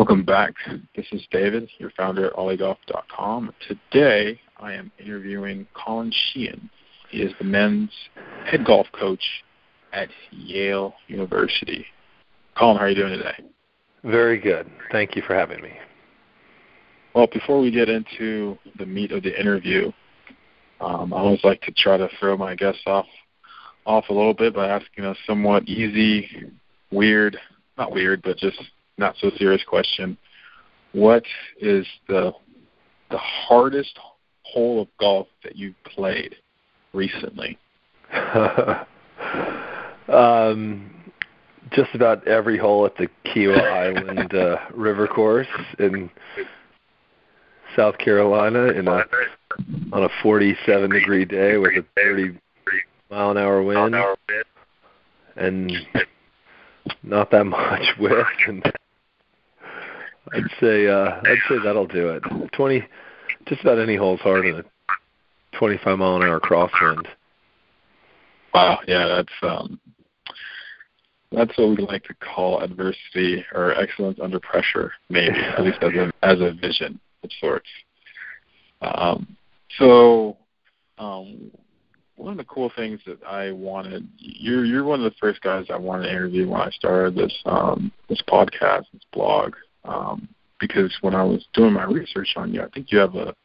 Welcome back. This is David, your founder at olliegolf.com. Today, I am interviewing Colin Sheehan. He is the men's head golf coach at Yale University. Colin, how are you doing today? Very good. Thank you for having me. Well, before we get into the meat of the interview, I always like to try to throw my guests off a little bit by asking a somewhat easy, not weird, but just not so serious question. What is the hardest hole of golf that you've played recently? Just about every hole at the Kiowa Island River Course in South Carolina on a 47-degree day with a 30-mile-an-hour wind and not that much wind. And I'd say that'll do it. Just about any hole's harder than a 25-mile-an-hour crosswind. Wow, yeah, that's what we like to call adversity or excellence under pressure, maybe, at least as a vision of sorts. One of the cool things that I wanted, you're one of the first guys I wanted to interview when I started this podcast, this blog, because when I was doing my research on you, I think you have a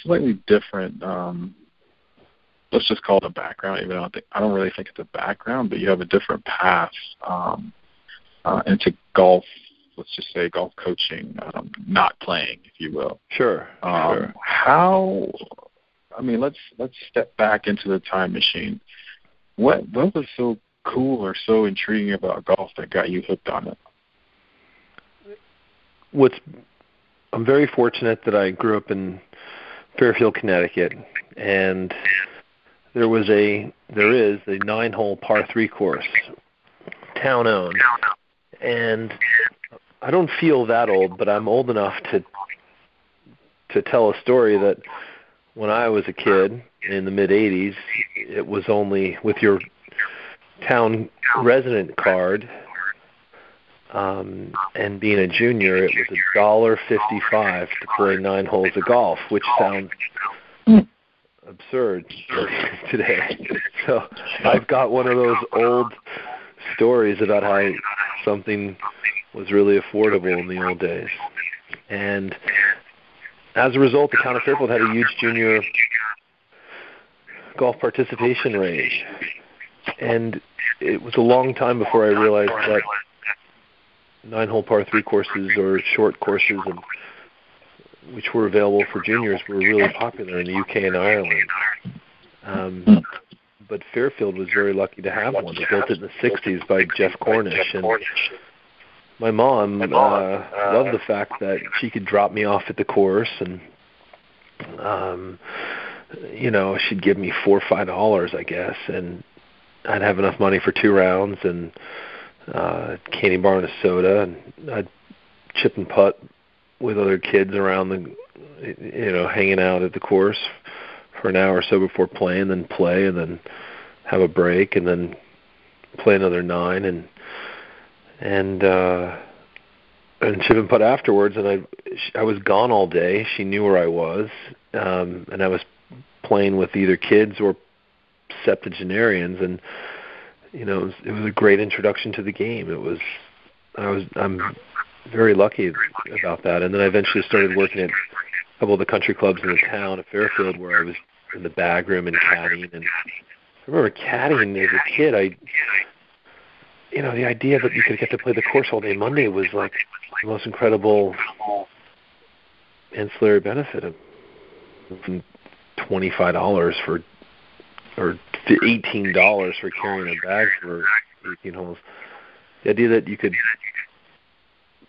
slightly different, let's just call it a background, even though I don't really think it's a background, but you have a different path into golf, let's just say golf coaching, not playing, if you will. Sure. Let's step back into the time machine. What was so cool or so intriguing about golf that got you hooked on it? I'm very fortunate that I grew up in Fairfield, Connecticut, and there is a 9-hole par 3 course, town owned, and I don't feel that old, but I'm old enough to tell a story that when I was a kid in the mid-'80s, it was only with your town resident card, and being a junior, it was $1.55 to play 9 holes of golf, which sounds absurd today. So I've got one of those old stories about how something was really affordable in the old days. And as a result, the town of Fairfield had a huge junior golf participation range. And it was a long time before I realized that 9-hole par 3 courses or short courses, which were available for juniors, were really popular in the UK and Ireland. But Fairfield was very lucky to have one. They built it in the 60s by Jeff Cornish. And my mom loved the fact that she could drop me off at the course, and she'd give me $4 or $5, I guess, and I'd have enough money for 2 rounds and candy bar and a soda, and I'd chip and putt with other kids around hanging out at the course for an hour or so before playing, then play, and then have a break, and then play another 9, and chip and putt afterwards. And I was gone all day. She knew where I was, and I was playing with either kids or septuagenarians, and it was a great introduction to the game. I'm very lucky about that. And then I eventually started working at a couple of the country clubs in the town of Fairfield, where I was in the bag room and caddying. And I remember caddying as a kid. The idea that you could get to play the course all day Monday was like the most incredible ancillary benefit of $25 or $18 for carrying a bag for 18 holes. The idea that you could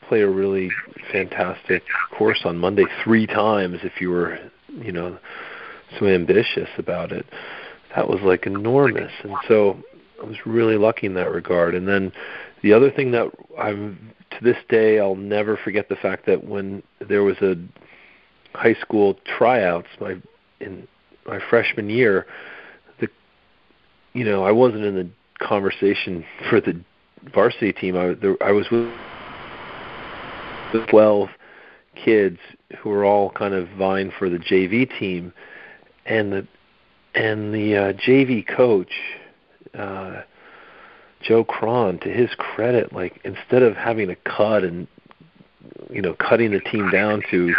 play a really fantastic course on Monday 3 times if you were, so ambitious about it, that was like enormous. And so I was really lucky in that regard. And then the other thing that to this day, I'll never forget the fact that when there was a high school tryouts in my freshman year, I wasn't in the conversation for the varsity team. I was with 12 kids who were all kind of vying for the JV team, and the JV coach, Joe Cron, to his credit, like instead of having to cut and cutting the team down to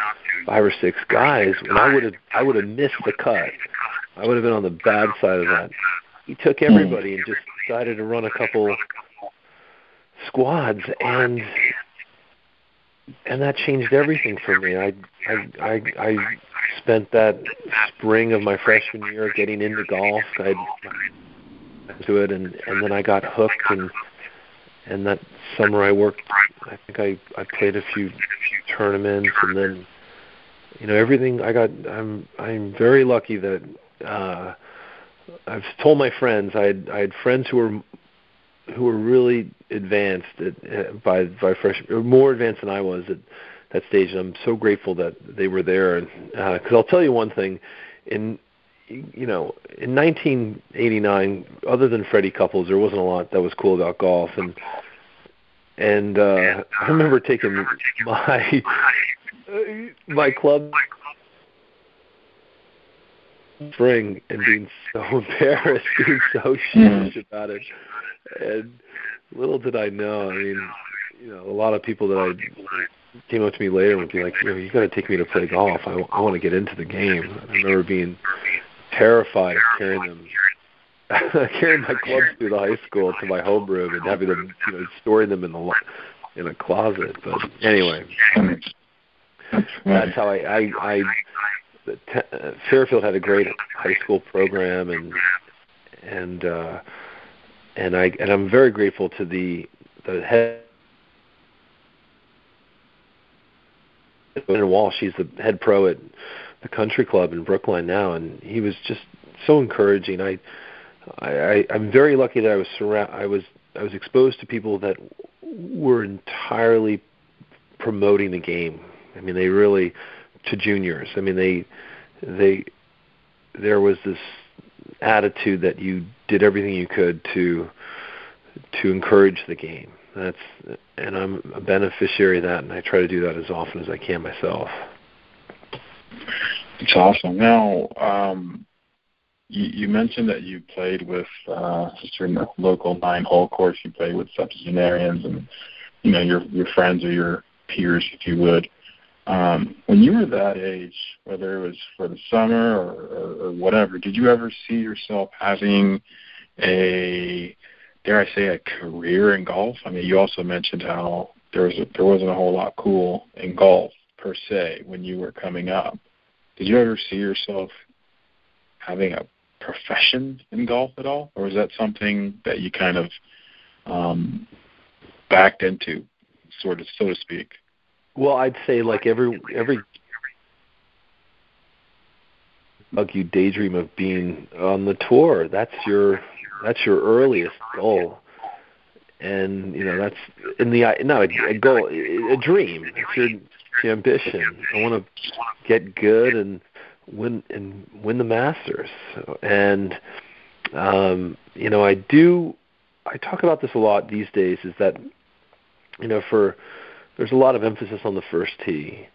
5 or 6 guys, when I would have missed the cut, I would have been on the bad side of that. He took everybody and just decided to run a couple squads, and that changed everything for me. I spent that spring of my freshman year getting into golf. I into it, and then I got hooked, and that summer I worked. I think I played a few tournaments, and then everything I got. I'm very lucky that I've told my friends. I had friends who were really advanced by freshman, or more advanced than I was at that stage, and I'm so grateful that they were there. Because I'll tell you one thing, in 1989, other than Freddie Couples, there wasn't a lot that was cool about golf, and I remember taking my club spring and being so embarrassed, being so sheepish about it. And little did I know, a lot of people that came up to me later would be like, you got to take me to play golf. I want to get into the game. I remember being terrified of carrying my clubs through the high school to my homeroom and having them, storing them in a closet. But anyway, that's how Fairfield had a great high school program, and I'm very grateful to the head. Walsh, she's the head pro at the Country Club in Brookline now, and he was just so encouraging. I'm very lucky that I was exposed to people that were entirely promoting the game. They really, to juniors. There was this attitude that you did everything you could to encourage the game. And I'm a beneficiary of that, and I try to do that as often as I can myself. It's awesome. Now, you mentioned that you played with just your local 9-hole course. You played with septuagenarians and your friends or your peers, if you would. When you were that age, whether it was for the summer or whatever, did you ever see yourself having dare I say, a career in golf? You also mentioned how there wasn't a whole lot cool in golf per se when you were coming up. Did you ever see yourself having a profession in golf at all, or was that something that you kind of backed into, so to speak? Well, I'd say like every you daydream of being on the tour. That's your earliest goal, and that's not a goal, a dream. It's your ambition. I want to get good and win the Masters. And I talk about this a lot these days. Is that there's a lot of emphasis on the first tee,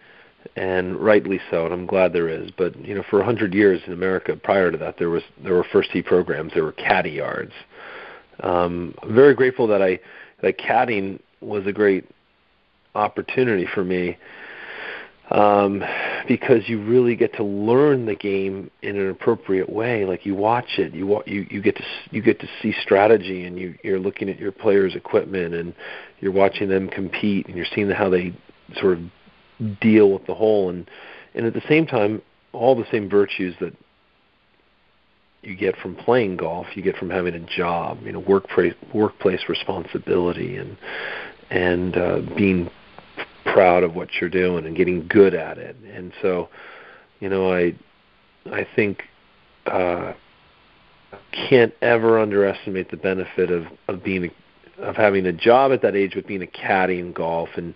and rightly so, and I'm glad there is. But for 100 years in America, prior to that, there were first tee programs. There were caddy yards. I'm very grateful that caddying was a great opportunity for me, because you really get to learn the game in an appropriate way. Like you watch it, you get to see strategy, and you're looking at your players' equipment, and you're watching them compete, and you're seeing how they sort of deal with the hole, and at the same time, all the same virtues that you get from playing golf, you get from having a job, workplace responsibility, and being proud of what you're doing and getting good at it. And so, I think can't ever underestimate the benefit of having a job at that age, with being a caddy in golf, and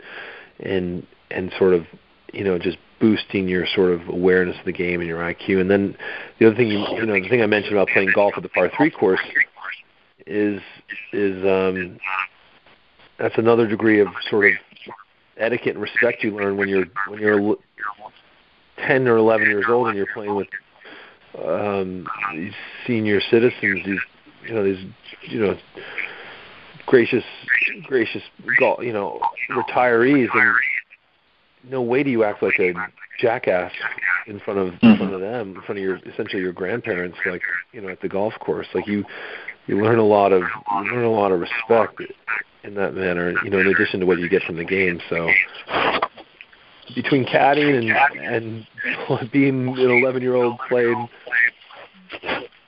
sort of just boosting your sort of awareness of the game and your IQ. And then the other thing, the thing I mentioned about playing golf at the par 3 course is that's another degree of sort of etiquette and respect you learn when you're 10 or 11 years old and you're playing with these senior citizens, these gracious retirees, and no way do you act like a jackass in front of them, in front of essentially your grandparents, like at the golf course. Like you learn a lot of respect in that manner, in addition to what you get from the game. So between caddying and being an 11-year-old playing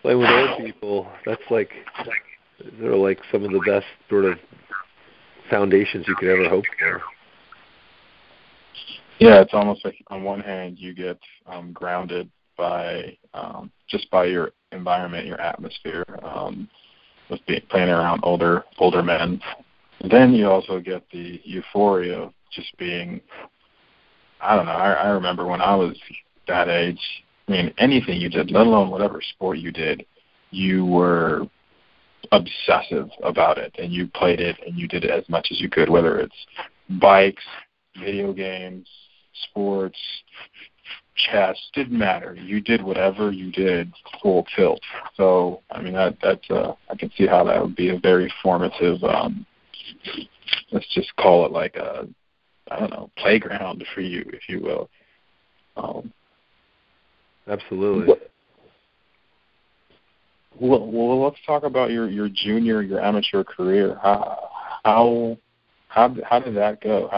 with old people, they're like some of the best sort of foundations you could ever hope for. Yeah, it's almost like on one hand you get grounded by just by your environment, your atmosphere, with playing around older men. Then you also get the euphoria of just being, I don't know, I remember when I was that age, I mean, anything you did, let alone whatever sport you did, you were obsessive about it, and you played it, and you did it as much as you could, whether it's bikes, video games, sports, chess, didn't matter. You did whatever you did full tilt. So, I mean, that's I can see how that would be a very formative, let's just call it like a, I don't know, playground for you, if you will. Absolutely. Well, let's talk about your amateur career. How did that go?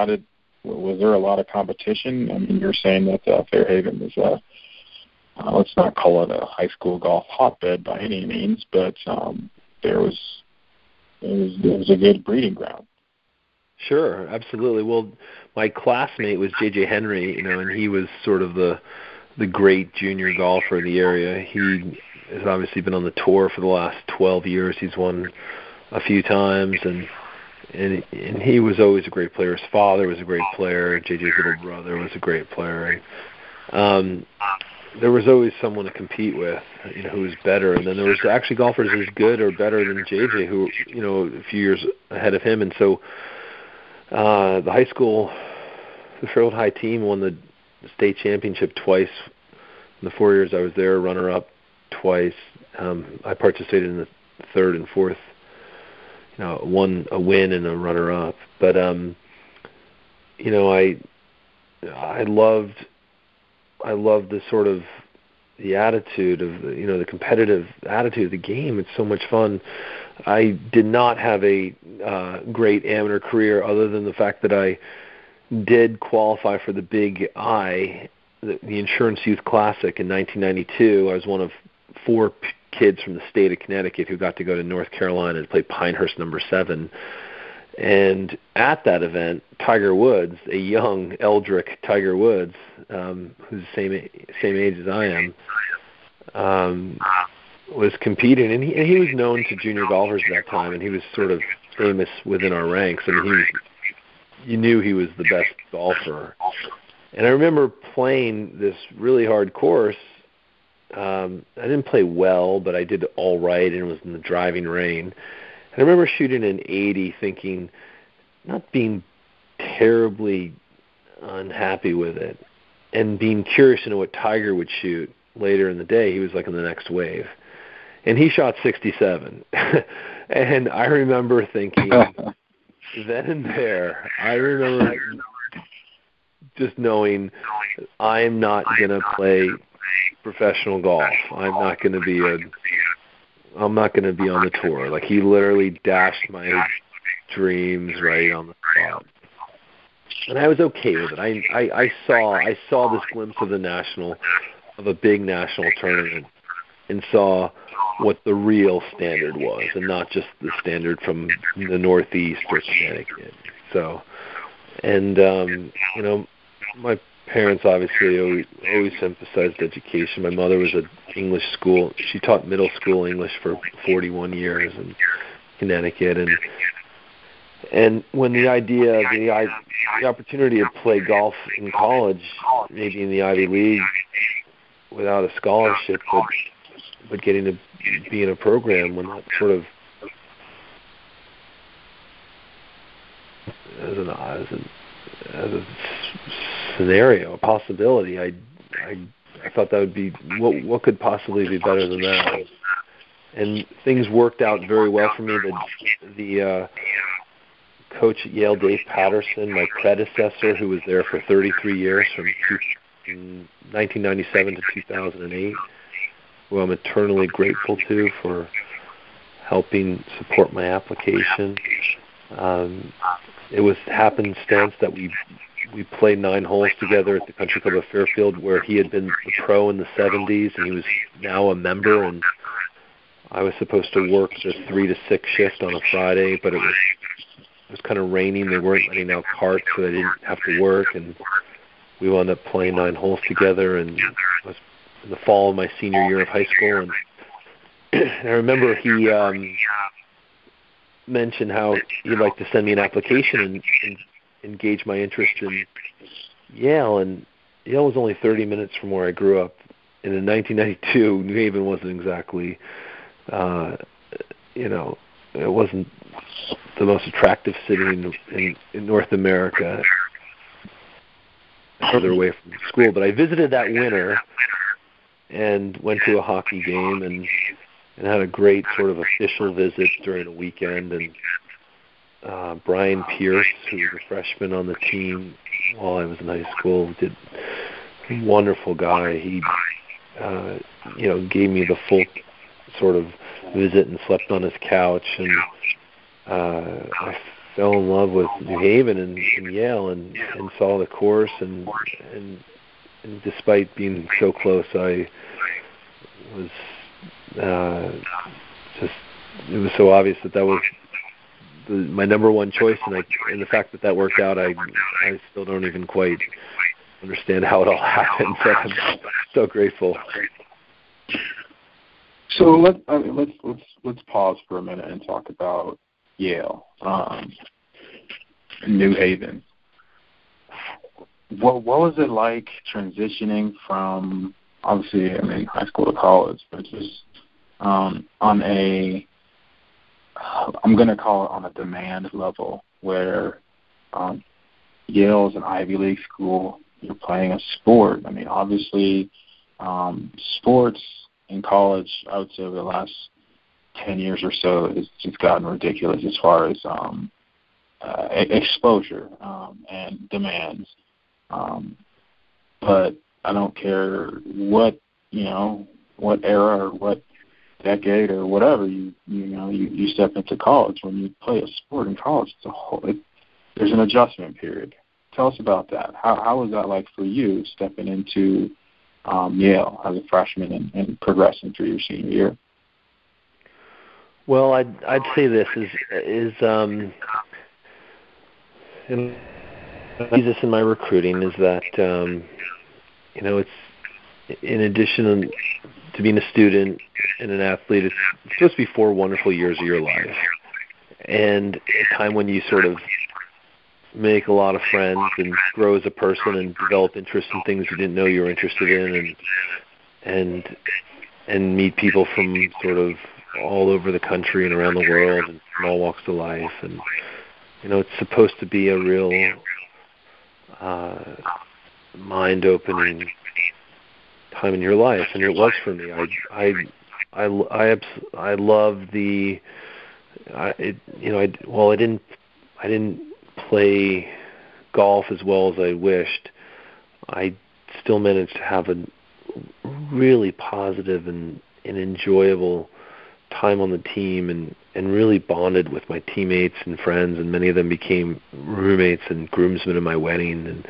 Was there a lot of competition? I mean, you're saying that Fairhaven was let's not call it a high school golf hotbed by any means, but it was a good breeding ground. Sure, absolutely. Well, my classmate was J.J. Henry, and he was sort of the great junior golfer in the area. He has obviously been on the tour for the last 12 years. He's won a few times, and he was always a great player. His father was a great player. JJ's little brother was a great player. And there was always someone to compete with, who was better. And then there was actually golfers as good or better than JJ who, a few years ahead of him. And so the Fairfield High team won the state championship twice. In the 4 years I was there, runner-up twice. I participated in the third and fourth, won a win and a runner-up. But I loved the sort of the attitude of the competitive attitude of the game. It's so much fun. I did not have a great amateur career other than the fact that I did qualify for the Big I, the Insurance Youth Classic in 1992. I was one of four kids from the state of Connecticut who got to go to North Carolina and play Pinehurst number 7. And at that event, Tiger Woods, a young Eldrick Tiger Woods, who's the same age as I am, was competing, and he was known to junior golfers at that time, and he was sort of famous within our ranks. I mean, you knew he was the best golfer. And I remember playing this really hard course. I didn't play well, but I did all right, and it was in the driving rain. And I remember shooting an 80 thinking, not being terribly unhappy with it, and being curious to know what Tiger would shoot later in the day. He was like in the next wave. And he shot 67. And I remember thinking, then and there, I remember just knowing I'm not going to play professional golf. I'm not going to be on the tour. Like, he literally dashed my dreams right on the spot. And I was okay with it. I saw this glimpse of a big national tournament, and saw what the real standard was, and not just the standard from the Northeast or Connecticut. So, and my parents obviously always emphasized education. My mother was at English school. She taught middle school English for 41 years in Connecticut, and when the idea of the opportunity to play golf in college, maybe in the Ivy League, without a scholarship, but getting to be in a program, when that sort of scenario, a possibility. I thought that would be what could possibly be better than that. And things worked out very well for me. The coach at Yale, Dave Patterson, my predecessor, who was there for 33 years, from 1997 to 2008, who I'm eternally grateful to for helping support my application. It was happenstance that we played 9 holes together at the Country Club of Fairfield, where he had been the pro in the 70s, and he was now a member, and I was supposed to work the 3 to 6 shift on a Friday, but it was kind of raining. They weren't letting out carts, so I didn't have to work, and we wound up playing 9 holes together, and it was in the fall of my senior year of high school. And I remember he mentioned how he'd like to send me an application and engage my interest in Yale, and Yale was only 30 minutes from where I grew up. And in 1992, New Haven wasn't exactly, it wasn't the most attractive city in North America, further away from school. But I visited that winter and went to a hockey game and had a great sort of official visit during a weekend. And Brian Pierce, who was a freshman on the team while I was in high school, wonderful guy. He, gave me the full sort of visit and slept on his couch. And I fell in love with New Haven and Yale and saw the course. And despite being so close, I was it was so obvious that was my number one choice, and the fact that worked out, I still don't even quite understand how it all happened. So I'm so grateful. So let's pause for a minute and talk about Yale, New Haven. What was it like transitioning from, obviously, high school to college, but just on a, I'm going to call it on a demand level, where Yale is an Ivy League school. You're playing a sport. Obviously, sports in college, I would say over the last 10 years or so, has just gotten ridiculous as far as exposure and demands. But I don't care what era or what decade or whatever you step into college. When you play a sport in college, there's an adjustment period. Tell us about that. How was that like for you, stepping into Yale as a freshman and progressing through your senior year? Well, I'd say this is Jesus in my recruiting is that it's, in addition to being a student and an athlete, it's supposed to be 4 wonderful years of your life, and a time when you sort of make a lot of friends and grow as a person and develop interest in things you didn't know you were interested in, and meet people from sort of all over the country and around the world and from all walks of life. And it's supposed to be a real mind-opening time in your life, and it was for me. I love the I didn't play golf as well as I wished. I still managed to have a really positive and enjoyable time on the team, and really bonded with my teammates and friends, and many of them became roommates and groomsmen at my wedding,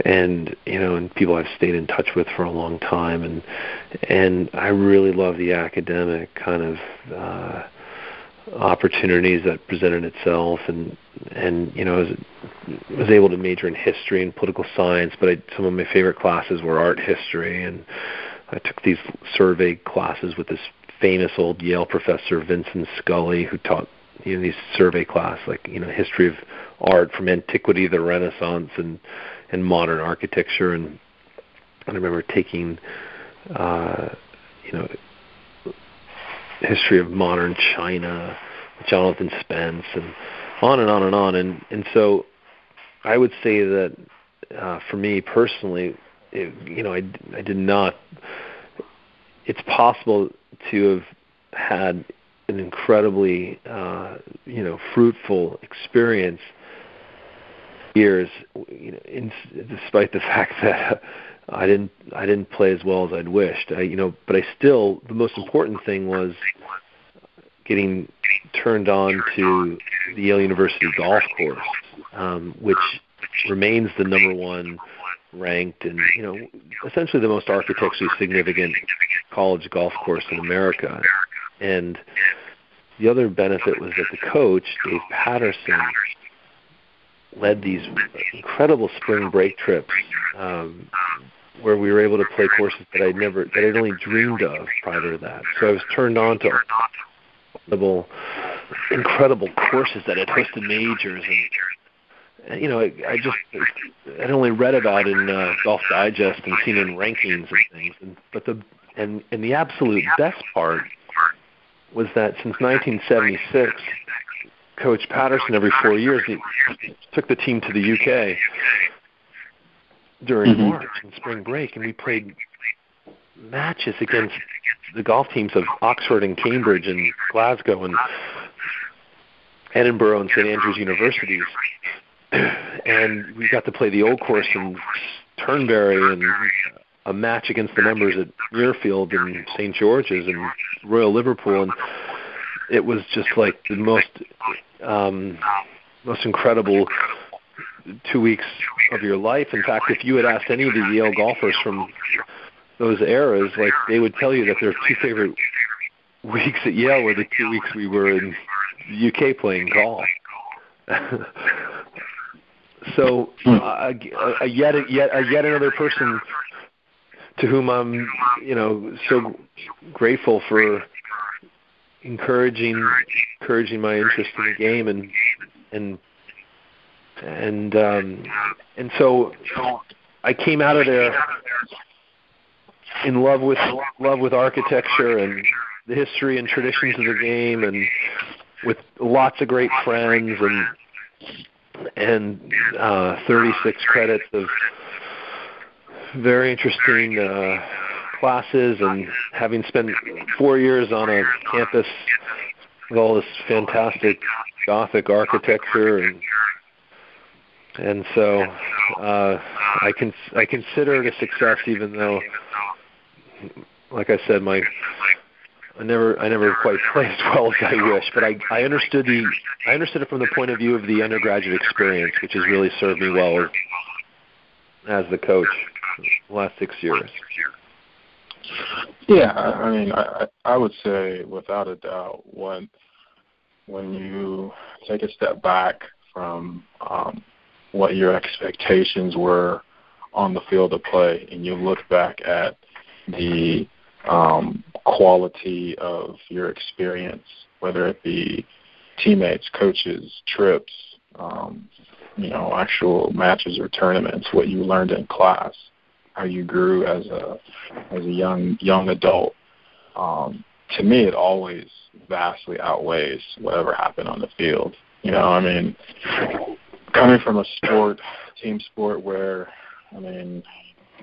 and people I've stayed in touch with for a long time, and I really love the academic kind of opportunities that presented itself, and I was able to major in history and political science, but some of my favorite classes were art history, and I took these survey classes with this famous old Yale professor, Vincent Scully, who taught these survey class, history of art from antiquity to the Renaissance and modern architecture. And I remember taking history of modern China with Jonathan Spence, and on and on and on. And so I would say that for me personally, I did not. It's possible to have had an incredibly, fruitful experience. Years, despite the fact that I didn't play as well as I'd wished. But the most important thing was getting turned on to the Yale University golf course, which remains the number one ranked and essentially the most architecturally significant college golf course in America. And the other benefit was that the coach, Dave Patterson, led these incredible spring break trips where we were able to play courses that I'd only dreamed of prior to that. So I was turned on to incredible courses that had hosted majors, and I'd only read about in Golf Digest and seen in rankings and things. But the absolute best part was that since 1976, Coach Patterson every 4 years he took the team to the UK during March and spring break, and we played matches against the golf teams of Oxford and Cambridge and Glasgow and Edinburgh and St Andrews universities. And we got to play the Old Course in Turnberry and a match against the members at Muirfield and St George's and Royal Liverpool, and it was just like the most incredible 2 weeks of your life. In fact, if you had asked any of the Yale golfers from those eras, like, they would tell you that their two favorite weeks at Yale were the 2 weeks we were in the UK playing golf. So yet another person to whom I'm so grateful for encouraging my interest in the game, and so I came out of there in love with architecture and the history and traditions of the game, and with lots of great friends and 36 credits of very interesting classes, and having spent 4 years on a campus with all this fantastic Gothic architecture, and so I consider it a success, even though, like I said, I never quite played as well as I wish. But I understood it from the point of view of the undergraduate experience, which has really served me well as the coach the last 6 years. Yeah, I mean, I would say without a doubt, when you take a step back from what your expectations were on the field of play, and you look back at the quality of your experience, whether it be teammates, coaches, trips, actual matches or tournaments, what you learned in class, how you grew as a young adult. To me, it always vastly outweighs whatever happened on the field. Coming from a team sport where,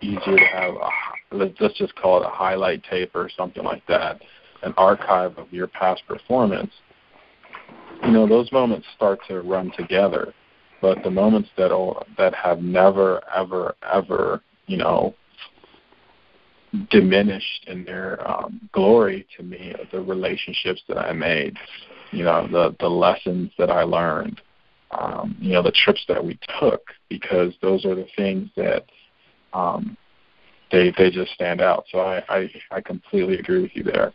easier to have let's just call it a highlight tape or something like that, an archive of your past performance. Those moments start to run together, but the moments that have never, ever, ever, diminished in their glory to me are the relationships that I made, the lessons that I learned, the trips that we took, because those are the things that they just stand out. So I completely agree with you there.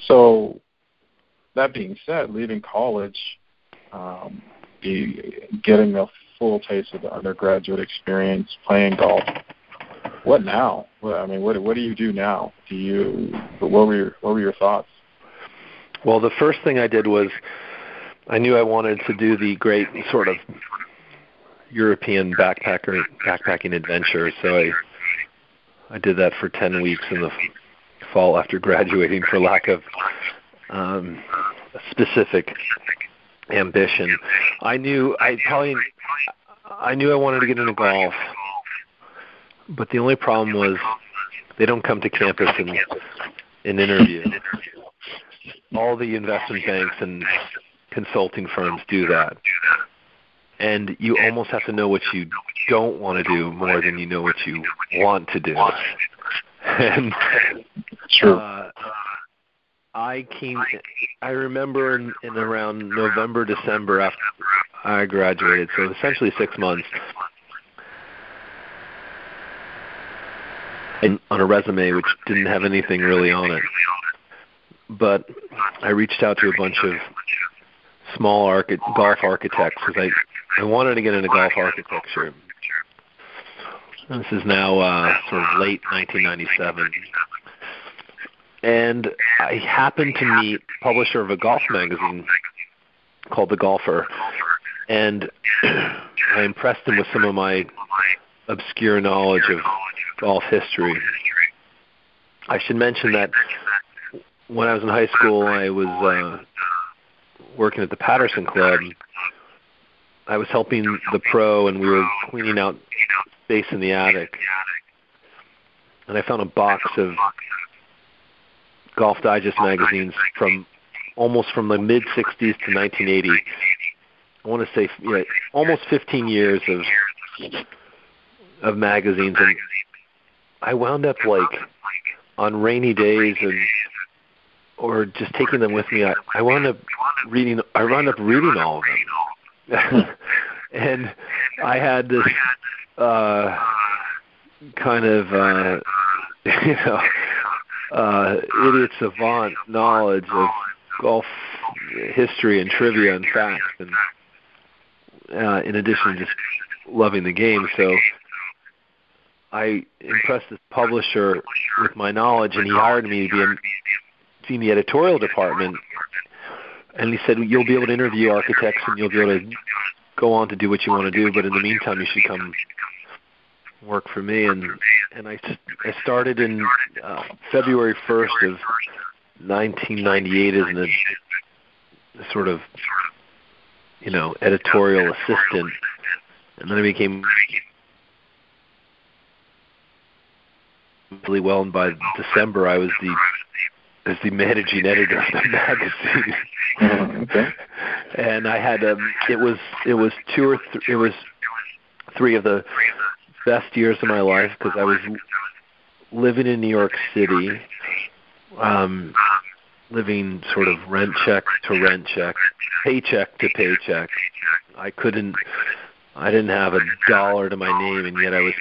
So that being said, leaving college, getting a full taste of the undergraduate experience, playing golf, what now? What do you do now? What were your thoughts? Well, the first thing I did was I knew I wanted to do the great sort of European backpacking adventure, so I did that for 10 weeks in the fall after graduating, for lack of a specific ambition. I knew I wanted to get into golf, but the only problem was they don't come to campus and interview. All the investment banks and consulting firms do that. And you almost have to know what you don't want to do more than you know what you want to do. And sure. I remember in around November, December after I graduated, so essentially 6 months, on a resume which didn't have anything really on it. But I reached out to a bunch of small golf architects because I wanted to get into golf architecture. And this is now sort of late 1997. And I happened to meet the publisher of a golf magazine called The Golfer, and I impressed him with some of my obscure knowledge of golf history. I should mention that when I was in high school, I was working at the Patterson Club. I was helping the pro, and we were cleaning out space in the attic. And I found a box of Golf Digest magazines from the mid-'60s to 1980. I want to say almost 15 years of magazines. And I wound up on rainy days or just taking them with me. I wound up reading all of them. And I had this kind of idiot savant knowledge of golf history and trivia and facts, and in addition to just loving the game. So I impressed this publisher with my knowledge, and he hired me to be in the editorial department. And he said, you'll be able to interview architects and you'll be able to go on to do what you want to do, but in the meantime you should come work for me. And I started in February 1st of 1998 as a sort of, editorial assistant. And then I became really well, and by December I was the managing editor of the magazine. Okay. And I had it was 3 of the best years of my life because I was living in New York City, living sort of rent check to rent check, paycheck to paycheck. I didn't have a dollar to my name, and yet I was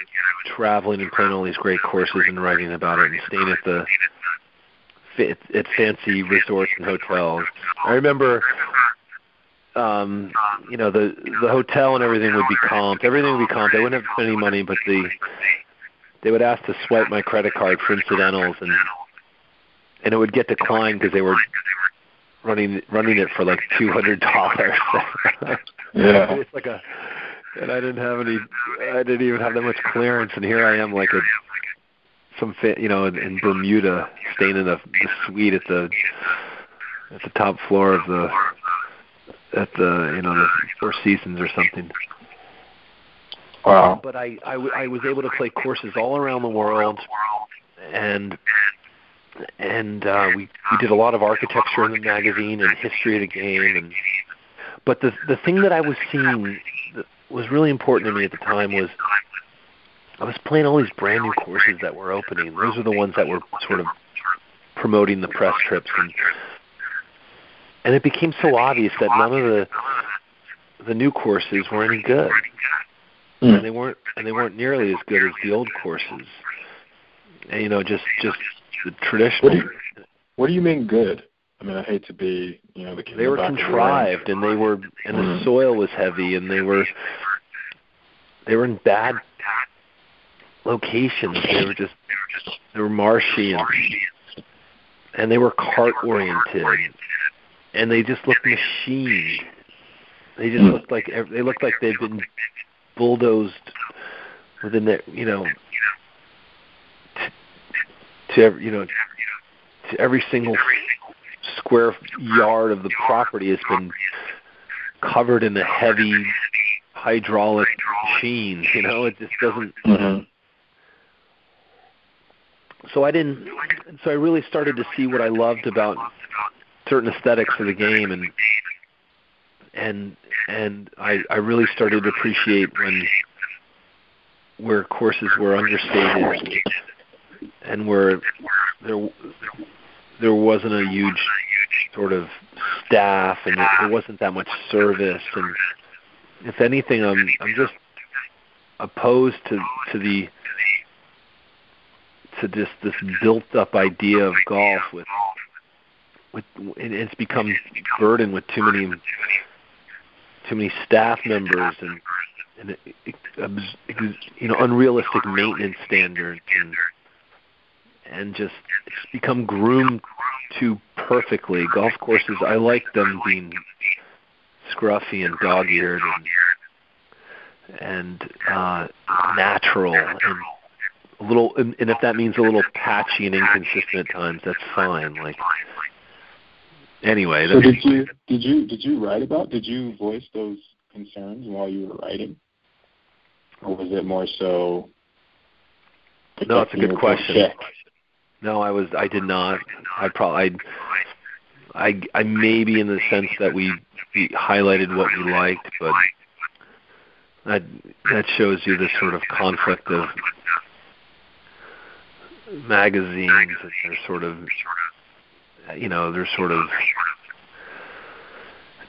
traveling and playing all these great courses and writing about it and staying at fancy resorts and hotels. I remember, the hotel and everything would be comped. Everything would be comped. I wouldn't have to spend any money, but they would ask to swipe my credit card for incidentals, and it would get declined because they were running it for like $200. Yeah. It's like and I didn't even have that much clearance, and here I am like in Bermuda, staying in the suite at the top floor of the Four Seasons or something. Wow. But I was able to play courses all around the world, and we did a lot of architecture in the magazine and history of the game. But the thing that I was seeing that was really important to me at the time was I was playing all these brand new courses that were opening. Those were the ones that were sort of promoting the press trips, and it became so obvious that none of the new courses were any good, and they weren't nearly as good as the old courses. And just the traditional. What do you mean good? I mean, I hate to be, the kid. They were contrived, and the soil was heavy, and they were in bad locations. They were marshy, and they were cart oriented, and they just looked machined. They just looked like they'd been bulldozed within that, to every single square yard of the property has been covered in a heavy hydraulic machine. It just doesn't. Mm-hmm. So I really started to see what I loved about certain aesthetics of the game, and I really started to appreciate where courses were understated and where there wasn't a huge sort of staff and there wasn't that much service. And if anything, I'm just opposed to just this built-up idea of golf with it's become burdened with too many staff members and unrealistic maintenance standards and just it's become groomed too perfectly. Golf courses, I like them being scruffy and dog-eared and natural and a little, and if that means a little patchy and inconsistent at times, that's fine. Anyway. So did you write about? Did you voice those concerns while you were writing, or was it more so? No, it's a good question. No, I did not. I maybe in the sense that we highlighted what we liked, but that shows you the sort of conflict of magazines that they're sort of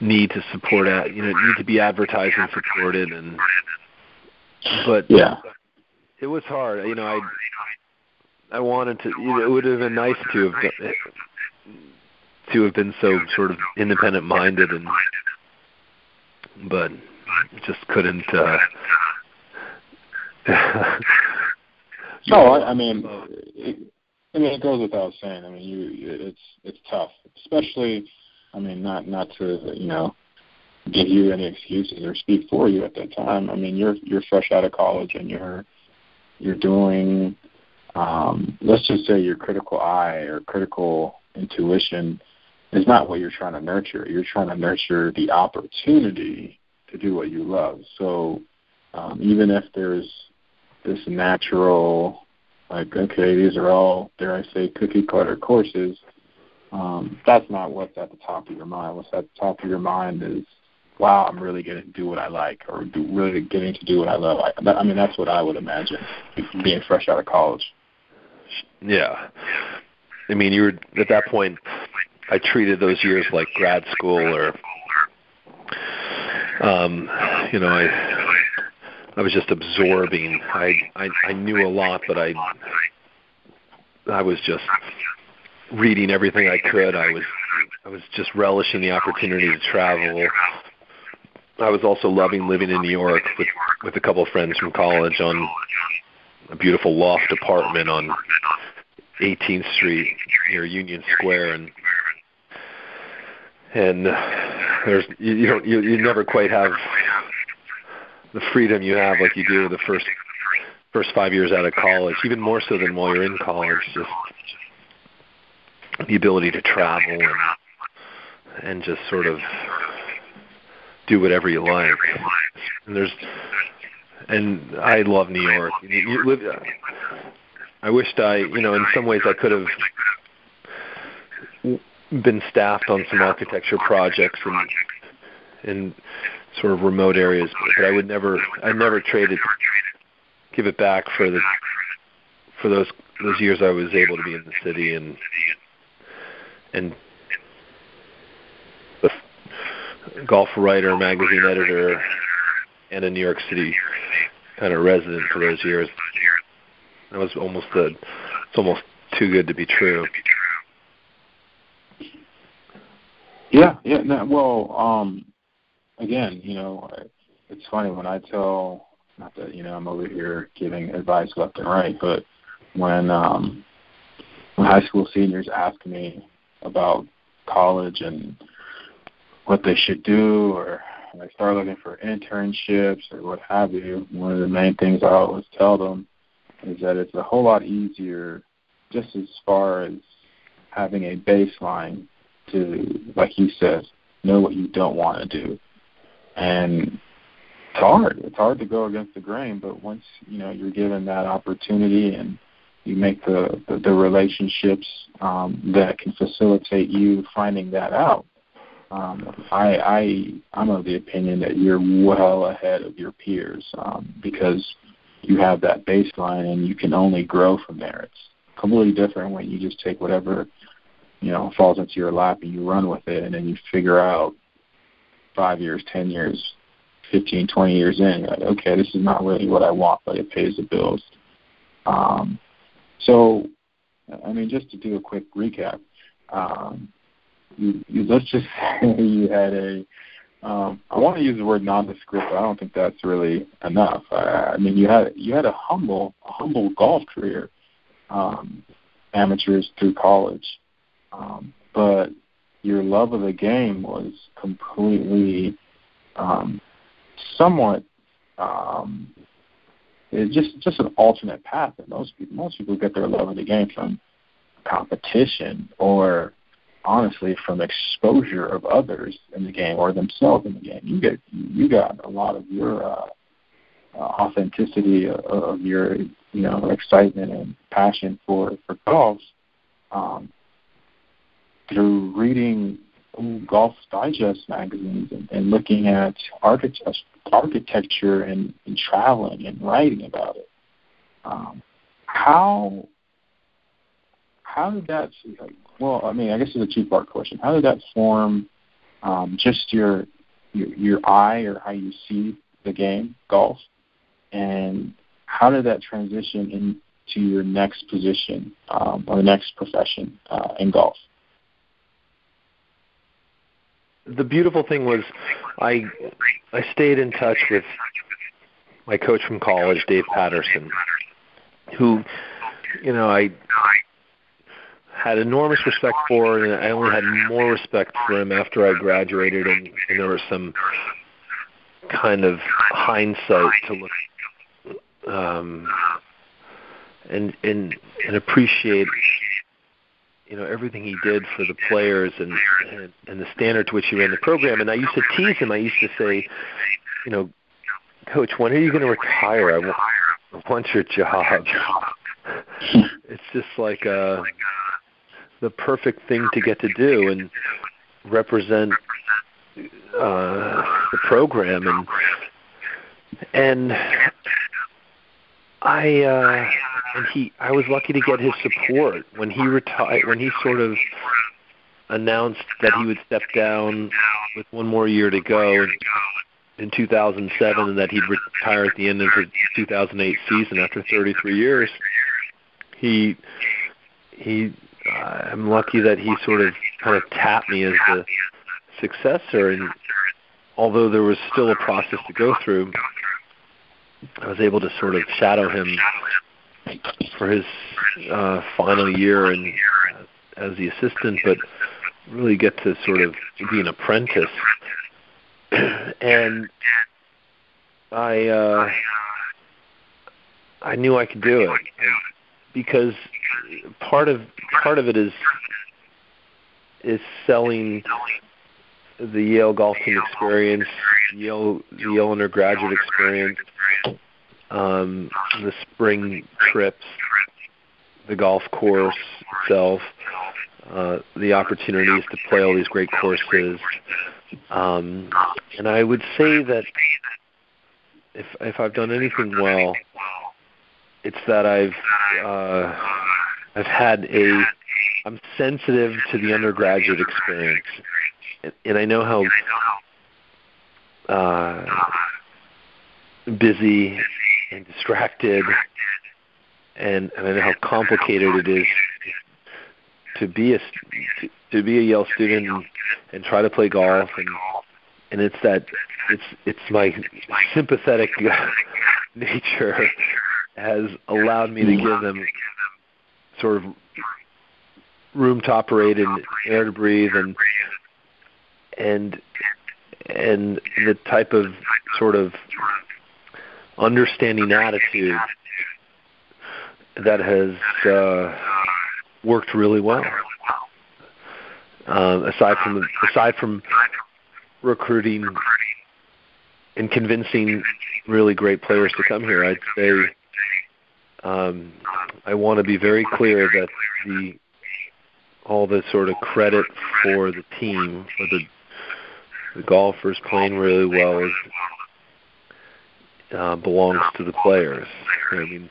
need to support need to be advertised and supported but yeah, it was hard. I wanted to. It would have been nice to have been so sort of independent minded but just couldn't. No, I mean, it goes without saying. I mean, it's tough, especially. I mean, not to give you any excuses or speak for you at that time. I mean, you're fresh out of college and you're doing. Let's just say your critical eye or critical intuition is not what you're trying to nurture. You're trying to nurture the opportunity to do what you love. So even if there's this natural, like, okay, these are all, dare I say, cookie-cutter courses, that's not what's at the top of your mind. What's at the top of your mind is, wow, I'm really getting to do what I like, or really getting to do what I love. I mean, that's what I would imagine, being fresh out of college. Yeah. I mean, you were, at that point, I treated those years like grad school or, I was just absorbing. I knew a lot, but I was just reading everything I could. I was just relishing the opportunity to travel. I was also loving living in New York with a couple of friends from college on a beautiful loft apartment on 18th Street near Union Square, and there's you never quite have the freedom you have like you do the first 5 years out of college, even more so than while you're in college. Just the ability to travel and just sort of do whatever you like. And I love New York. I wished in some ways I could have been staffed on some architecture projects in sort of remote areas, but I never give it back for those years I was able to be in the city and the golf writer, magazine editor, and a New York City kind of resident for those years. That was it's almost too good to be true. Yeah. No, well, again, it's funny when I tell, not that I'm over here giving advice left and right, but when high school seniors ask me about college and what they should do, or when they start looking for internships or what have you, one of the main things I always tell them is that it's a whole lot easier, just as far as having a baseline to, like you said, know what you don't want to do. And it's hard. It's hard to go against the grain, but once, you're given that opportunity and you make the relationships that can facilitate you finding that out, I'm of the opinion that you're well ahead of your peers because you have that baseline and you can only grow from there. It's completely different when you just take whatever, falls into your lap and you run with it, and then you figure out 5 years, 10 years, 15, 20 years in, you're like, okay, this is not really what I want, but it pays the bills. So, just to do a quick recap, let's just say you had I want to use the word nondescript, but I don't think that's really enough. You had a humble golf career, amateurs through college, but your love of the game was completely, somewhat, it's just an alternate path that most people get their love of the game from competition or, honestly, from exposure of others in the game or themselves in the game. You got a lot of your authenticity of your excitement and passion for golf through reading Golf Digest magazines and looking at architecture and traveling and writing about it. How did that? Well, I guess it's a two-part question. How did that form just your eye or how you see the game, golf, and how did that transition into your next position or next profession in golf? The beautiful thing was I stayed in touch with my coach from college, Dave Patterson, who, I had enormous respect for, and I only had more respect for him after I graduated, and there was some kind of hindsight to look and appreciate everything he did for the players and the standard to which he ran the program. And I used to tease him. I used to say, Coach, when are you going to retire? I want your job. It's just like the perfect thing to get to do and represent the program. And I was lucky to get his support when he retired, when he sort of announced that he would step down with one more year to go in 2007 and that he'd retire at the end of the 2008 season after 33 years. I'm lucky that he sort of kind of tapped me as the successor, and although there was still a process to go through, I was able to sort of shadow him for his final year and as the assistant, but really get to sort of be an apprentice. And I knew I could do it because part of it is selling the Yale golf team experience, the Yale undergraduate experience, the spring trips, the golf course itself, the opportunities to play all these great courses. And I would say that if I've done anything well, it's that I'm sensitive to the undergraduate experience, and I know how busy and distracted, and I know how complicated it is to be a Yale student and try to play golf, and it's my sympathetic nature has allowed me to give them sort of room to operate and air to breathe, and the type of sort of understanding attitude that has worked really well. Aside from recruiting in convincing really great players to come here, I'd say I want to be very clear that all the sort of credit for the team, for the golfers playing really well, belongs to the players. I mean,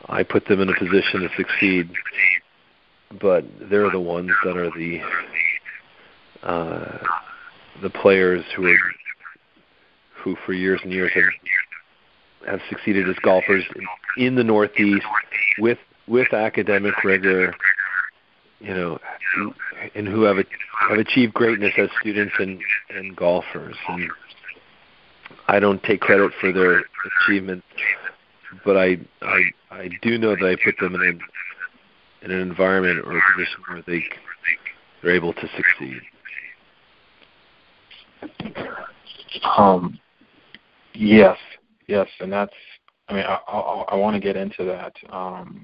I put them in a position to succeed, but they're the ones that are the players who for years and years have succeeded as golfers in the Northeast with academic rigor, and who have achieved greatness as students and golfers. And I don't take credit for their achievement, but I do know that I put them in an environment or a position where they're able to succeed. Yes, and that's. I mean, I want to get into that.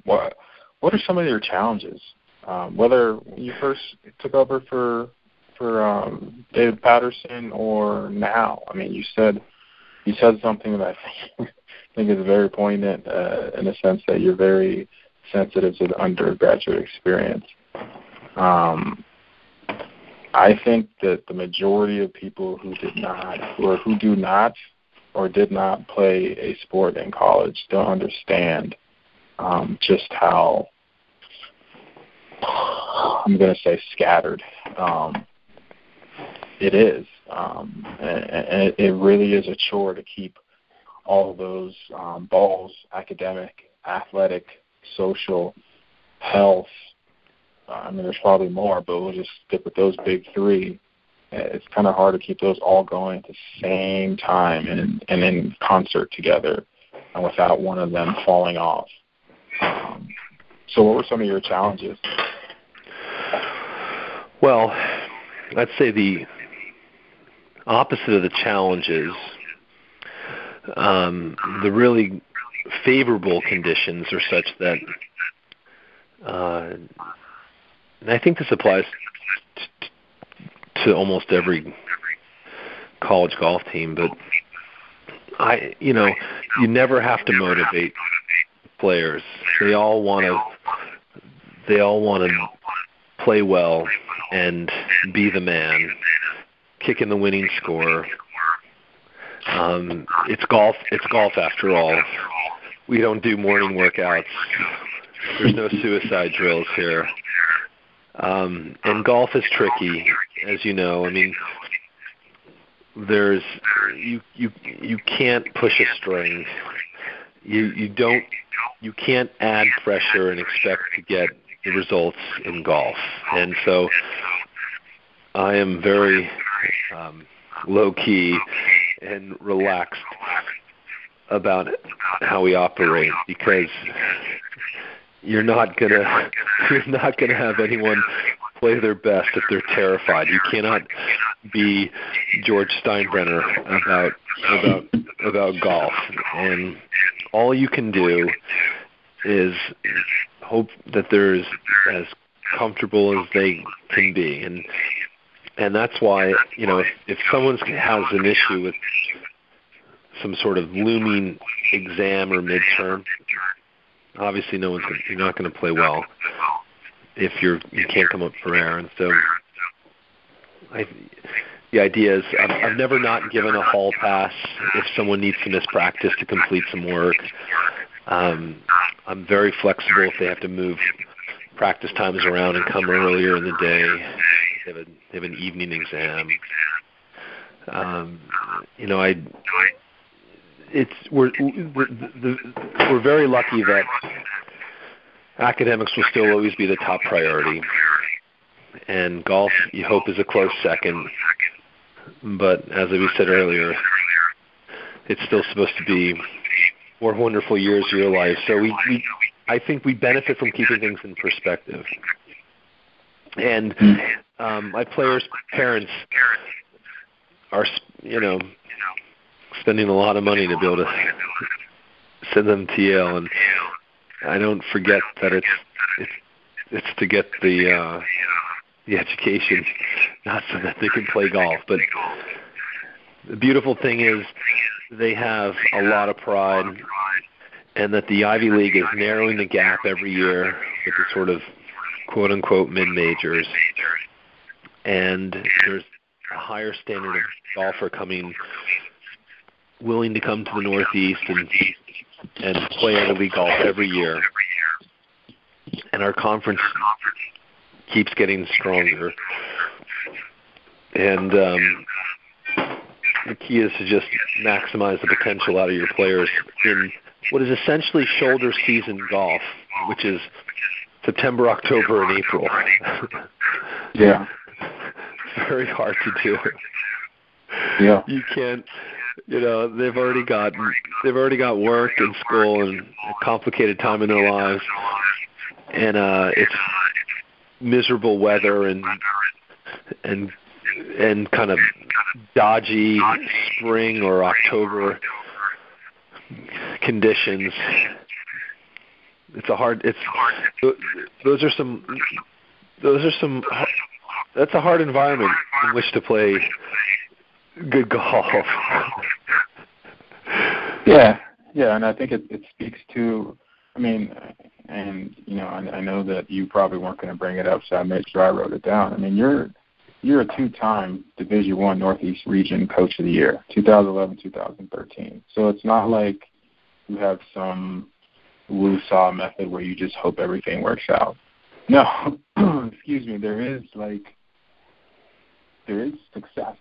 What are some of your challenges? Whether when you first took over for David Patterson or now. I mean, you said something that I think is very poignant in the sense that you're very sensitive to the undergraduate experience. I think that the majority of people who do not or did not play a sport in college don't understand just how, I'm going to say, scattered it is. And it really is a chore to keep all of those balls, academic, athletic, social, health. I mean, there's probably more, but we'll just stick with those big three. It's kind of hard to keep those all going at the same time and in concert together, and without one of them falling off. So what were some of your challenges? Well, I'd say the opposite of the challenges, the really favorable conditions are such that, and I think this applies to almost every college golf team, but you never have to motivate players. They all want to play well and be the man, kick in the winning score. It's golf after all. We don't do morning workouts. There's no suicide drills here. And golf is tricky, as you know. I mean, you can't push a string. You can't add pressure and expect to get the results in golf. And so I am very low key and relaxed about how we operate, because you're not gonna have anyone play their best if they're terrified. You cannot be George Steinbrenner about golf, and all you can do is hope that they're as comfortable as they can be, and that's why, if someone has an issue with some sort of looming exam or midterm, obviously you're not going to play well if you can't come up for air. And so the idea is I've never not given a hall pass if someone needs to miss practice to complete some work. I'm very flexible if they have to move practice times around and come earlier in the day. They have an evening exam. We're very lucky that academics will still always be the top priority, and golf, you hope, is a close second. But as we said earlier, it's still supposed to be more wonderful years of your life. So I think we benefit from keeping things in perspective. And my players' parents are, spending a lot of money to be able to send them to Yale, and I don't forget that it's to get the education, not so that they can play golf. But The beautiful thing is they have a lot of pride, and that the Ivy League is narrowing the gap every year with the sort of quote-unquote mid-majors. And there's a higher standard of golfer willing to come to the Northeast and play Ivy League golf every year. And our conference keeps getting stronger. And the key is to just maximize the potential out of your players in what is essentially shoulder season golf, which is September, October, and April. Yeah. Very hard to do. Yeah. You can't, they've already got work and school and a complicated time in their lives, and it's miserable weather and kind of dodgy spring or October conditions. That's a hard environment in which to play good golf. Yeah, and I think it speaks to, I mean, and I know that you probably weren't going to bring it up, so I made sure I wrote it down. I mean, you're a two-time Division I Northeast Region Coach of the Year, 2011, 2013. So it's not like you have some woo-saw method where you just hope everything works out. No, excuse me. There is success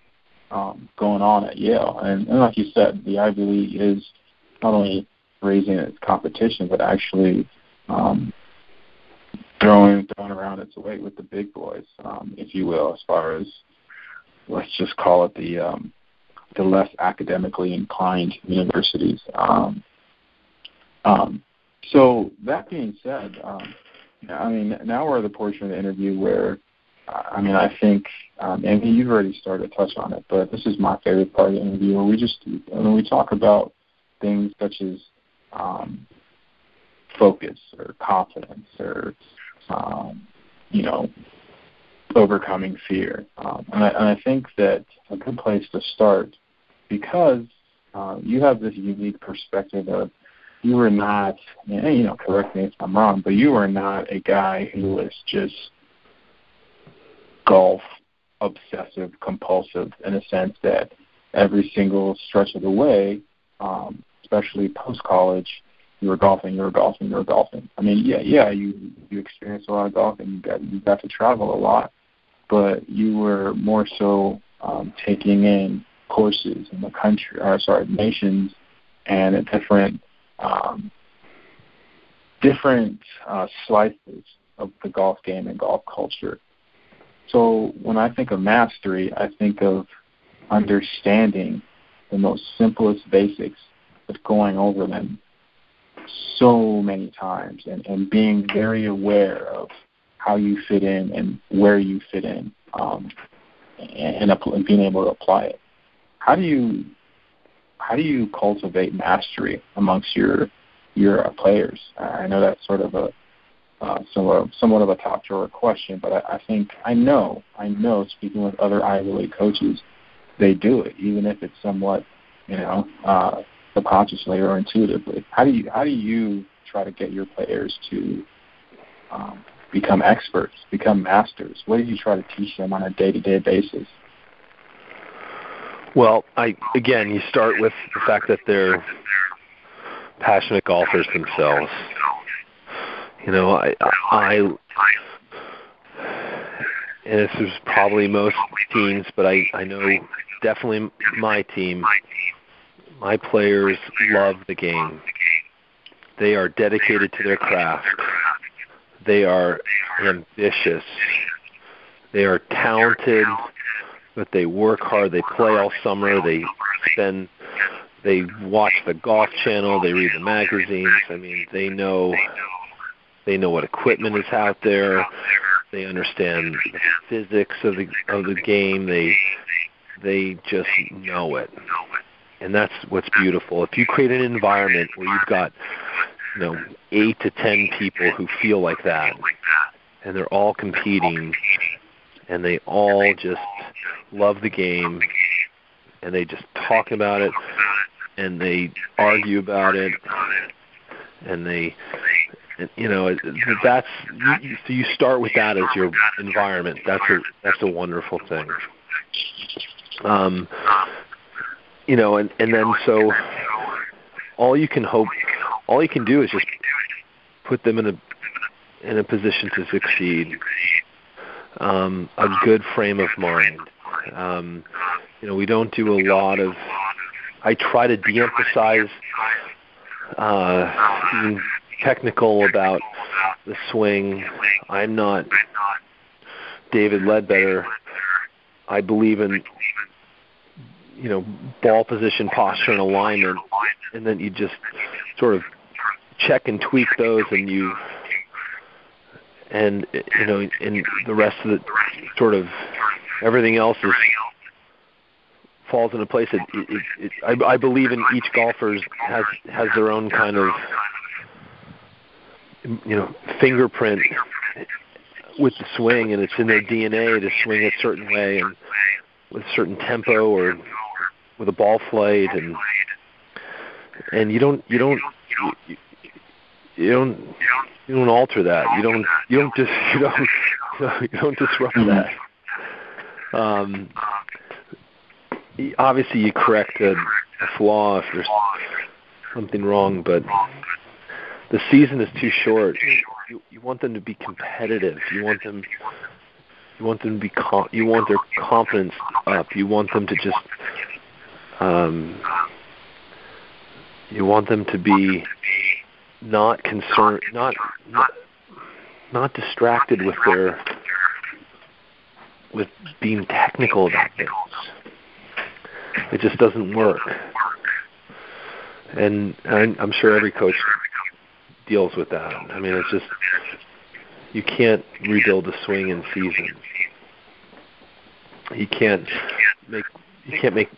going on at Yale, and like you said, the Ivy League is not only raising its competition, but actually throwing around its weight with the big boys, if you will, as far as, let's just call it the less academically inclined universities. So that being said, I mean, now we're at the portion of the interview where, I think, and you've already started to touch on it, but this is my favorite part of the interview, where we talk about things such as focus or confidence or, overcoming fear. And I think that a good place to start, because you have this unique perspective of, you were not, correct me if I'm wrong, but you were not a guy who was just golf obsessive compulsive, in a sense that every single stretch of the way, especially post-college, you were golfing. I mean, you experienced a lot of golfing. You got to travel a lot, but you were more so taking in courses in the country, nations, and different slices of the golf game and golf culture. So when I think of mastery, I think of understanding the most simplest basics, but going over them so many times and being very aware of how you fit in and where you fit in, and being able to apply it. How do you cultivate mastery amongst your players? I know that's sort of somewhat of a top drawer question, but I know speaking with other Ivy League coaches, they do it, even if it's somewhat subconsciously or intuitively. How do you try to get your players to become experts, become masters? What do you try to teach them on a day-to-day basis? Well, you start with the fact that they're passionate golfers themselves. And this is probably most teams, but I know definitely my team, my players love the game. They are dedicated to their craft. They are ambitious. They are talented, but they work hard. They play all summer. They watch the Golf Channel. They read the magazines. I mean, they know what equipment is out there. They understand the physics of the game. They just know it, and that's what's beautiful. If you create an environment where you've got 8 to 10 people who feel like that, and they're all competing, and they all just love the game, and they just talk about it, and they argue about it, and they, you know, that's so you start with that as your environment. That's a wonderful thing. You know, and then so all you can do is just put them in a position to succeed. A good frame of mind. You know, we don't do a lot of. I try to de-emphasize being technical about the swing. I'm not David Ledbetter. I believe in, you know, ball position, posture, and alignment, and then you just sort of check and tweak those, and you know, and the rest of the sort of everything else falls into place. I believe in each golfer has their own kind of, you know, fingerprint with the swing, and it's in their DNA to swing a certain way and with a certain tempo or with a ball flight, and you don't alter that. You don't disrupt that. Obviously, you correct a flaw if there's something wrong, but the season is too short. You want them to be competitive. You want them to be. You want their confidence up. You want them to just. You want them to be not concerned, not distracted with being technical about things. It just doesn't work. And I'm sure every coach deals with that. I mean, it's just, you can't rebuild a swing in season. You can't make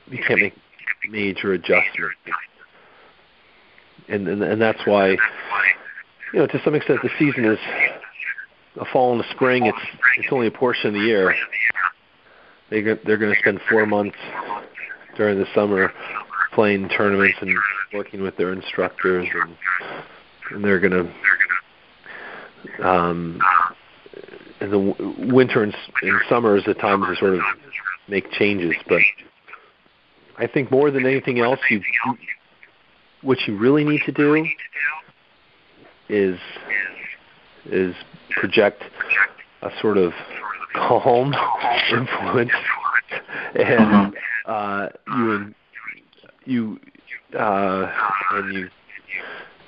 major adjustments. And that's why, you know, to some extent the season is a fall and a spring. It's only a portion of the year. They're going to spend 4 months during the summer playing tournaments and working with their instructors, and they're going to in the winter and summer is the time to sort of make changes. But I think more than anything else, what you really need to do is project a sort of calm influence, and you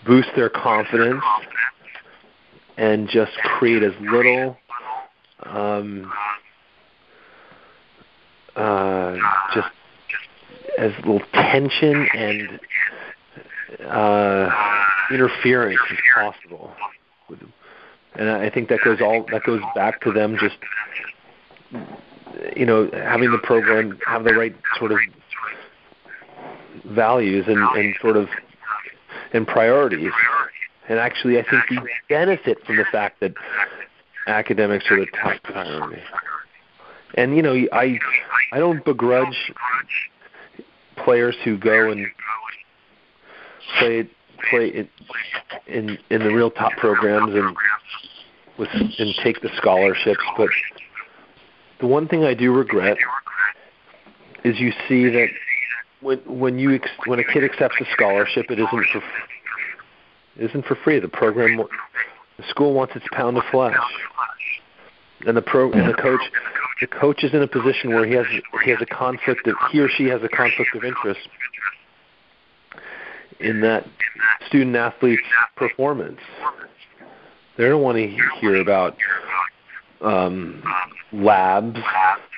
boost their confidence, and just create as little just as little tension and interference as possible with them. And I think that goes back to them just, you know, having the program have the right sort of values and sort of and priorities. And actually, I think we benefit from the fact that academics are the top priority. And, you know, I don't begrudge players who go and play it in the real top programs and take the scholarships. But the one thing I do regret is you see that when a kid accepts a scholarship, it isn't for free. The school wants its pound of flesh, and the coach is in a position where he or she has a conflict of interest in that student athlete's performance. They don't want to hear about labs.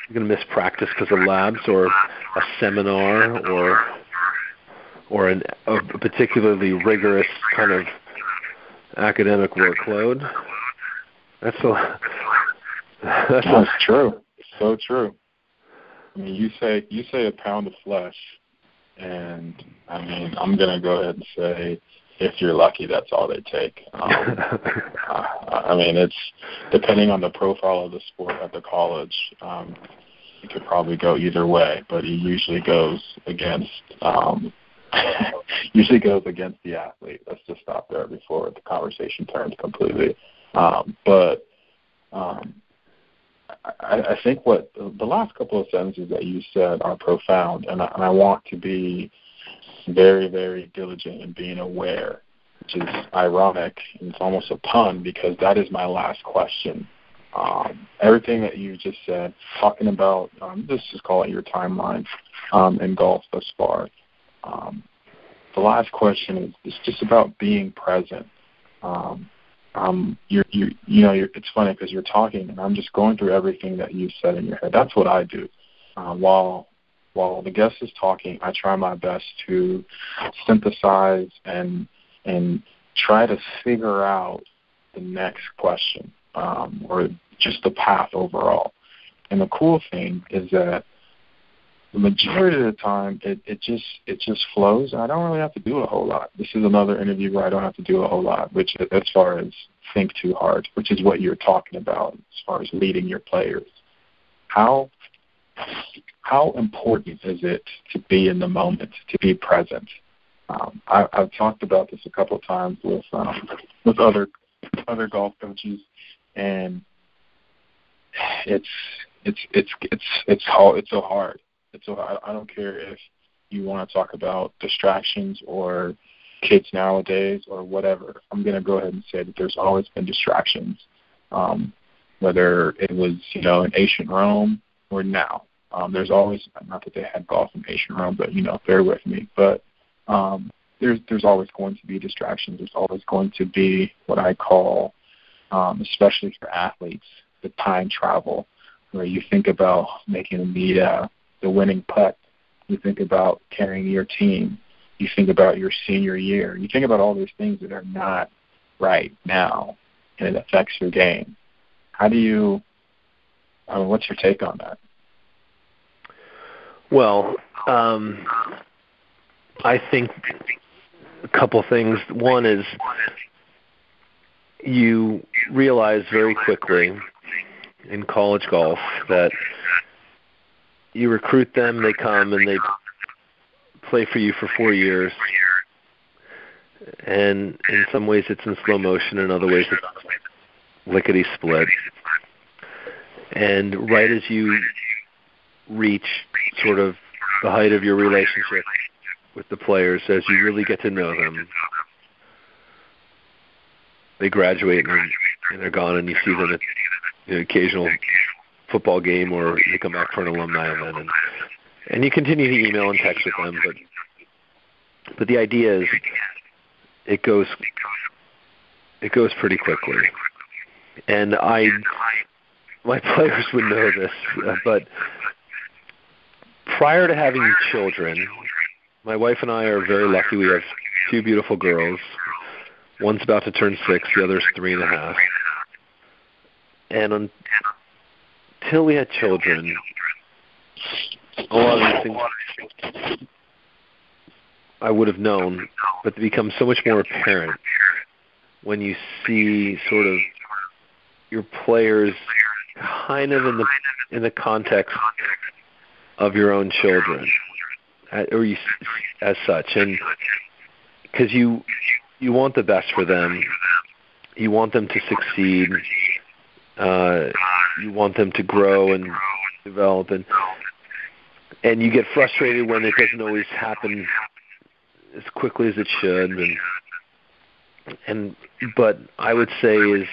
You're going to miss practice because of labs, or a seminar, or a particularly rigorous kind of academic workload. That's true. So true. I mean, you say a pound of flesh, and I mean, I'm going to go ahead and say, if you're lucky, that's all they take. I mean, it's depending on the profile of the sport at the college. it could probably go either way, but he usually goes against the athlete. Let's just stop there before the conversation turns completely. But I think what the last couple of sentences that you said are profound, and I want to be very, very diligent in being aware, which is ironic, and it's almost a pun, because that is my last question. Everything that you just said, talking about, let's just call it your timeline in golf thus far. The last question is just about being present. It's funny because you're talking and I'm just going through everything that you said in your head. That's what I do. While the guest is talking, I try my best to synthesize and try to figure out the next question, or just the path overall. And the cool thing is that the majority of the time, it just flows. I don't really have to do a whole lot. This is another interview where I don't have to do a whole lot, which, as far as think too hard, which is what you're talking about as far as leading your players. How important is it to be in the moment, to be present? I've talked about this a couple of times with other golf coaches, and it's so hard. So I don't care if you want to talk about distractions or kids nowadays or whatever. I'm going to go ahead and say that there's always been distractions, whether it was, in ancient Rome or now. There's always, not that they had golf in ancient Rome, but, bear with me. But there's always going to be distractions. There's always going to be what I call, especially for athletes, the time travel, where you think about making the winning putt. You think about carrying your team. You think about your senior year. You think about all these things that are not right now, and it affects your game. What's your take on that? Well, I think a couple things. One is you realize very quickly in college golf that you recruit them, they come, and they play for you for 4 years. And in some ways it's in slow motion, in other ways it's lickety-split. And right as you reach sort of the height of your relationship with the players, as you really get to know them, they graduate and they're gone, and you see them at an occasional football game, or they come back for an alumni event, and you continue to email and text with them, but the idea is it goes pretty quickly. And my players would know this, but prior to having children, my wife and I are very lucky. We have 2 beautiful girls. One's about to turn 6, the other's 3.5. And until we had children, a lot of these things I would have known, but they become so much more apparent when you see sort of your players kind of in the context of your own children, or as such, and because you want the best for them, you want them to succeed, you want them to grow and develop, and you get frustrated when it doesn't always happen as quickly as it should, but I would say is,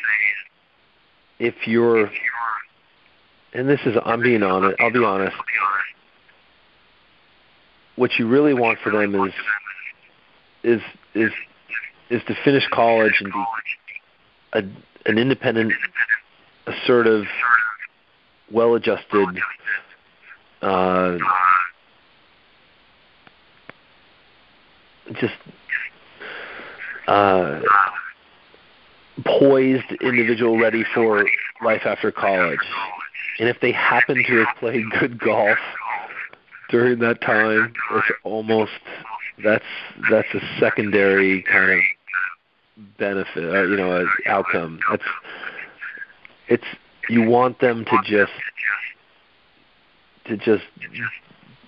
if you're, and this is, I'll be honest, what you really want for them is to finish college and be an independent, assertive, well-adjusted, just poised individual ready for life after college. And if they happen to have played good golf during that time, it's almost, that's a secondary kind of benefit, outcome. You want them to just to just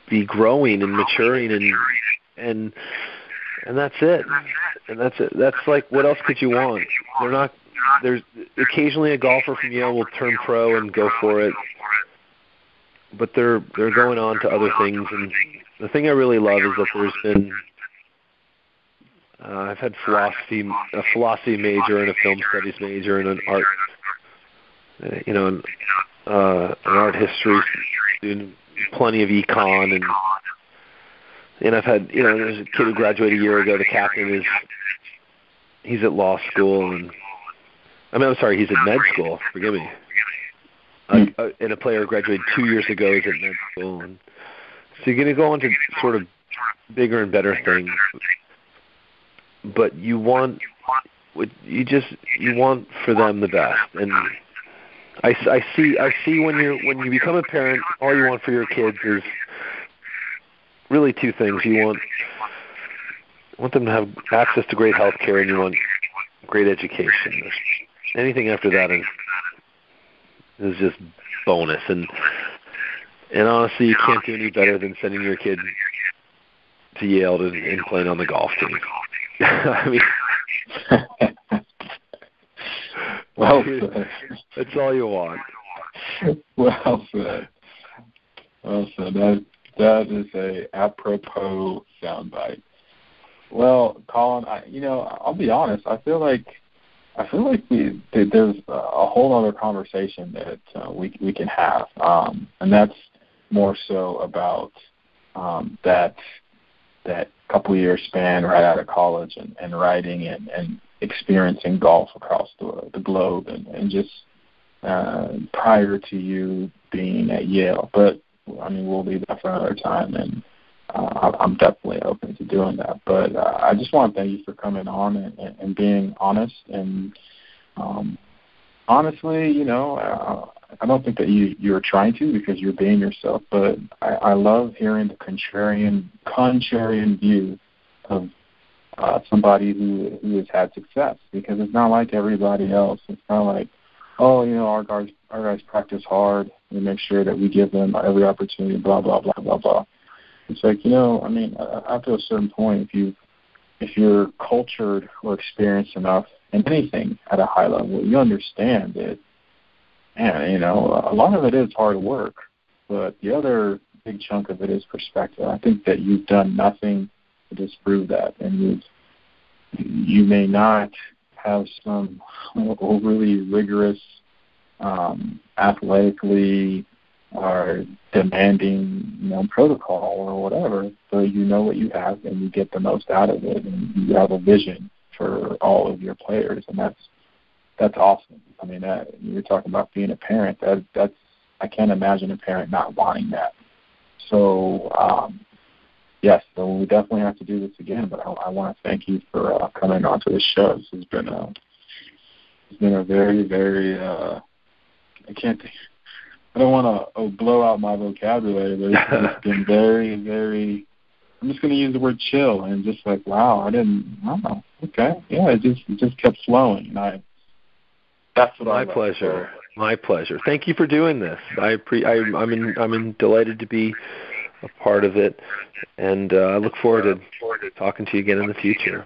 be growing and maturing, and that's it. And that's it. That's like, what else could you want? There's occasionally a golfer from Yale will turn pro and go for it, but they're going on to other things. And the thing I really love is that there's been I've had a philosophy major and a film studies major and an art, an art history student, plenty of econ, and I've had, there's a kid who graduated a year ago. The captain he's at law school, and he's at med school. Forgive me. And a player who graduated 2 years ago is at med school, and so you're going to go on to sort of bigger and better things. But you want for them the best, and I see when you become a parent, all you want for your kids is really two things. You want them to have access to great health care, and you want great education. Anything after that is just bonus, and honestly, you can't do any better than sending your kid to Yale and playing on the golf team. I mean, well said. That's all you want. Well said. Well said. That is a apropos soundbite. Well, Colin, I'll be honest. I feel like there's a whole other conversation that we can have, and that's more so about that couple year span right out of college and writing and experiencing golf across the globe and just prior to you being at Yale. But I mean, we'll leave that for another time, and I'm definitely open to doing that. But I just want to thank you for coming on and being honest. And honestly, I don't think that you're trying to, because you're being yourself. But I love hearing the contrarian view of somebody who has had success, because it's not like everybody else. It's not like, our guys practice hard. We make sure that we give them every opportunity, blah, blah, blah, blah, blah. It's like, after a certain point, if you're cultured or experienced enough in anything at a high level, you understand that, a lot of it is hard work, but the other big chunk of it is perspective. I think that you've done nothing to disprove that, and you may not have some overly rigorous, athletically or demanding, protocol or whatever, but you know what you have and you get the most out of it, and you have a vision for all of your players, and that's awesome. I mean, you were talking about being a parent. That's I can't imagine a parent not wanting that. So yes, so we definitely have to do this again. But I want to thank you for coming on to the show. This has been a very, very I don't want to blow out my vocabulary, but it's been very, very. I'm just going to use the word chill, and just like, wow, I don't know. Okay, yeah, it just kept flowing, and that's what My pleasure. My pleasure. Thank you for doing this. I'm delighted to be a part of it, and I look forward to talking to you again in the future.